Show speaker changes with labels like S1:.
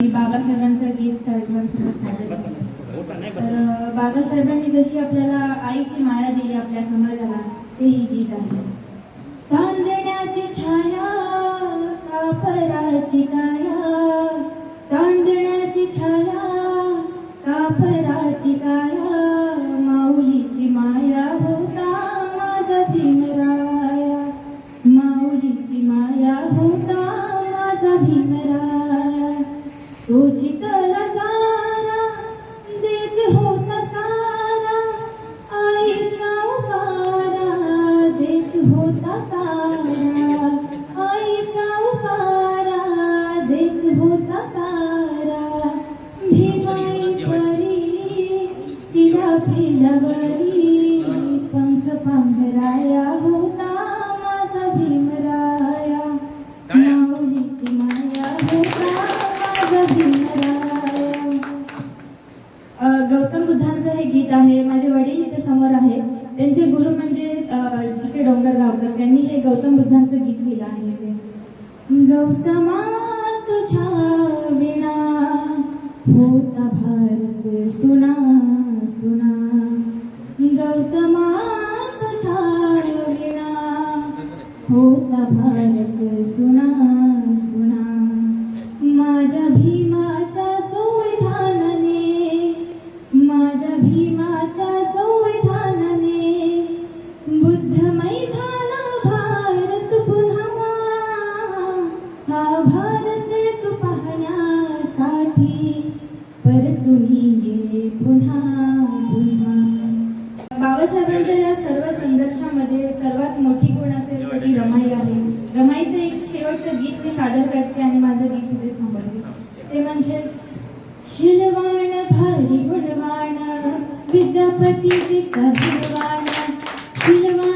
S1: बाबासाहेबांचं गीत सर्वांसमोर सादर केलं. तर बाबासाहेबांनी जशी आपल्याला आईची माया दिली आपल्या समाजाला, ते हे गीत आहे. तांदण्याची छाया कापराची काया, तांदण्याची छाया कापराची काया, माऊलीची माया होता माझा भीमराया, माऊलीची माया होता माझा भीमराया. तो चितला चारा देत होता सारा, आईचा उकारा देत होता सारा, आईचा उकारा देत होता सारा. भीमाई परी चिरा पिलावरी, पंख पांघराया होता माझा भीमराया, माऊलीची माया होता माझा भीमराया. गौतम बुद्धांचं हे गीत आहे. माझे वडील इथे समोर आहेत. त्यांचे गुरु म्हणजे इथे डोंगरगावकर. त्यांनी हे गौतम बुद्धांचं गीत लिहिलं आहे. ते गौतमा तुझ्या विना होता भारत सुना सुना, गौतमा तुझ्या विना होता भारत सुना सुना. माझ्या भीमाच्या संविधानाने, माझ्या भीमाच्या संविधानाने बुद्धमय झाला भारत पुन्हा. हा भारत तू पाहण्यासाठी परतून ये पुन्हा पुन्हा. बाबासाहेबांच्या या सर्व संघर्षामध्ये सर्वात मोठी कोण असेल तर ती रमाई आहे. रमाईचं एक शेवटचं गीत मी सादर करते आणि माझं गीत इथेच थांबवते. ते म्हणजे शिलवाण भारी गुणवाण, विद्यापती चित्त भगवान, शिलवाण